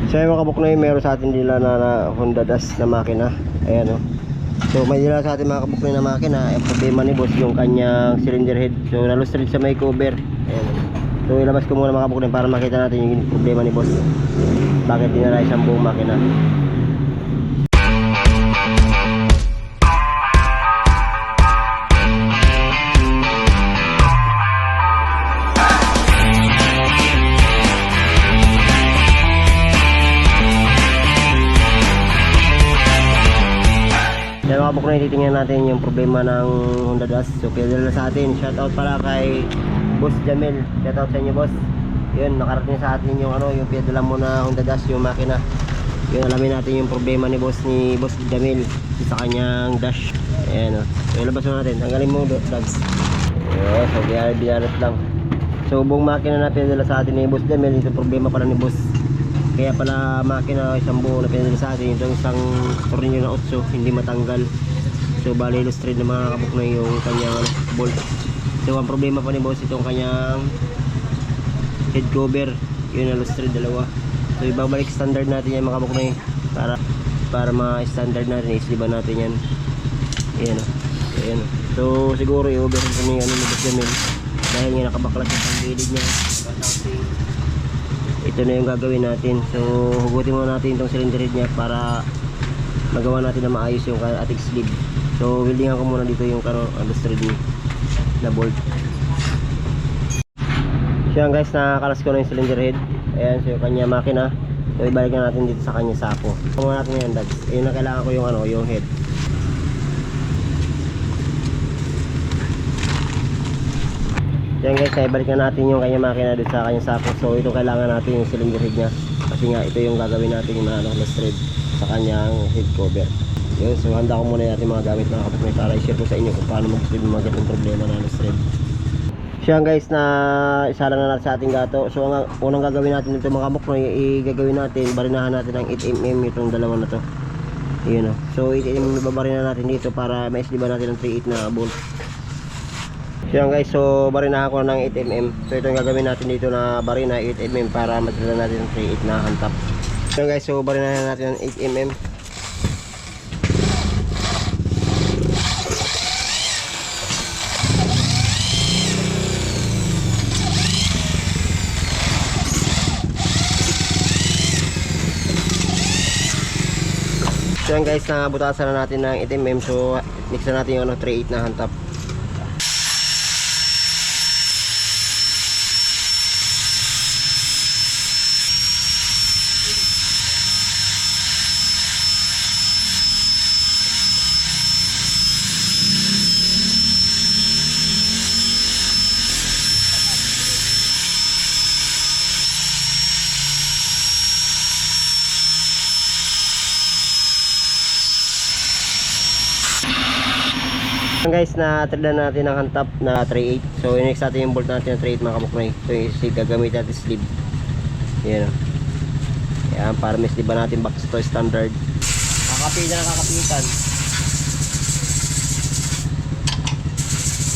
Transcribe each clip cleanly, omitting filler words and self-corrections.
So yung mga kabuknoy, meron sa atin nila na Honda Dash na makina. Ayan o. So may nila sa atin mga kabuknoy na makina. Ang problema ni boss yung kanyang cylinder head. So nalustrid sa may cover. Ayan o. So ilabas ko muna mga kabuknoy para makita natin yung problema ni boss. Bakit dinala isang buong makina. Yan mga kabuknoy, titingnan natin yung problema ng Honda Dash. So pinadala sa atin. Shoutout pala kay Boss Jamel. Shoutout sa inyo boss. Yun, nakarating sa atin yung yung pinadala mo na Honda Dash, yung makina. Yun, alamin natin yung problema ni Boss Jamel sa kanyang dash. Ayan o. So ilabas mo natin. Tanggalin mo dogs. So biyarat lang. So buong makina na pinadala sa atin ni Boss Jamel. Ito problema pala ni Boss. Kaya pala makina isang buo na pinadala sa atin. Itong isang tornilyo na 8 hindi matanggal. So bali illustrate na mga kabuknoy yung kanyang bolt. So ang problema pa ni boss itong kanyang head cover. Yun illustrate dalawa. So ibabalik standard natin yan mga kabuknoy para ma-standard natin, isliban natin yan. Ayan o. Ayan o. So siguro i-overhaul kami ni boss Jamil dahil nga nakabaklas yung gilid niya. Ito na yung gagawin natin. So hugutin muna natin itong cylinder head niya para magawa natin na maayos yung ating sleeve. So weldingan ko muna dito yung thread na bolt. So yan guys, nakakalas ko na yung cylinder head. Ayan, so yung kanya makina. So ibalik na natin dito sa kanya sako. Kumuha natin yan dads. Ayun na kailangan ko yung yung head. Yan guys, ibalik na natin yung kanya makina dito sa kanya sako. So ito kailangan natin yung cylinder head nya. Kasi nga ito yung gagawin natin yung na thread sa kanyang head cover. Yun, so handa ko muna natin mga gamit mga kapatid para i-share ko sa inyo kung paano mag-solve yung mga ganitong problema na thread. So yan guys, na isa lang na natin sa ating gato. So ang unang gagawin natin dito mga kabuknoy, i-gagawin natin, barinahan natin ng 8mm itong dalawa na to. Yun o. So 8mm babarinahan natin dito para maisliban natin ng 3/8 na bolt. So yan guys, so barinahan ko ng 8mm. So ito yung gagawin natin dito na barina 8mm para masliban natin ng 3/8 na hantap. So yan guys, so barinahan natin ng 8mm. So yan guys, nabutasan na natin ng 8mm. So mix na natin yung 3/8 na hantap. Guys, na-thread na natin ang hantap na 3/8. So next natin yung bolt natin na 3/8 mga kabuknoy. So yung gagamit natin sleeve. Yan o. Yan, para may sleeve natin back to standard. Kakapitan na kakapitan.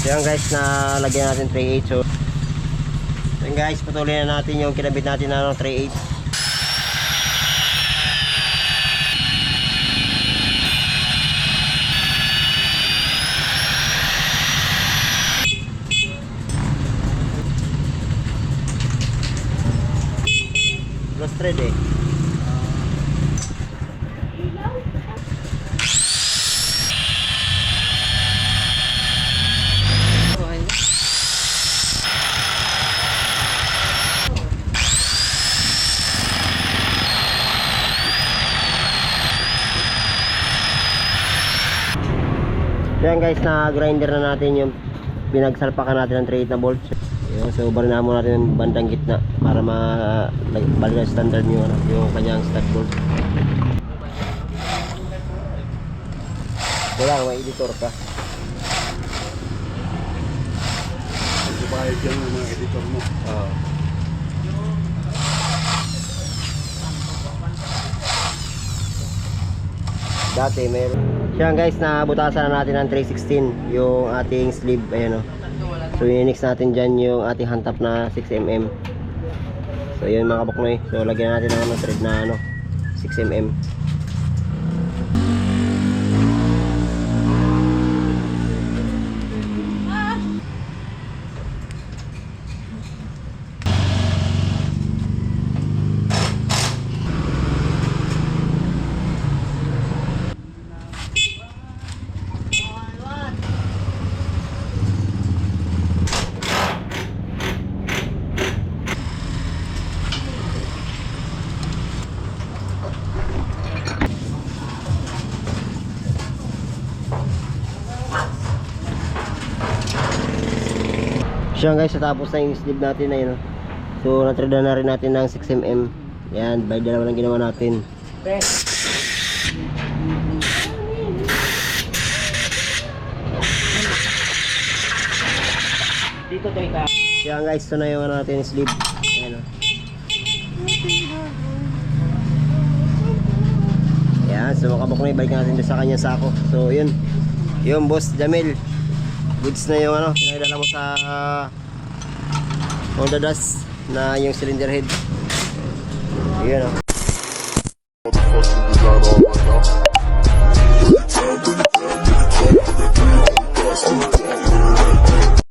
So yan guys, nalagyan natin 3/8. So yan guys, patuloy na natin yung kinabit natin na 3/8. Cross thread eh. Yan guys, na grinder na natin yung pinagsalpakan natin ng 3/8 na bolts. Yun, so barinahan mo natin yung bandang gitna para balik na standard yung kanyang stud bolt. Wala, may editor ka. Hindi ba dyan yung mga editor mo? Oo. Dati meron. Siya guys, nabutasan na natin ng 3/16 yung ating sleeve. Ayan o. So i-mix natin dyan yung ating hantap na 6mm. So yun mga kabuknoy. So lagyan natin ng thread na 6mm. Siya guys, tapos na yung sleeve natin na yun. So natreda na rin natin ng 6mm. Yan, by dalawa lang ginawa natin. Dito to ika. Yan guys, ito na yung natin sleeve. Ayan o. Yan, so mga kabuknoy, balik natin sa kanyang sako. So yun, yung Boss Jamil, goods na yung pinakilala mo sa Honda Dash na yung cylinder head. Ayan o. Motherfucking design all right.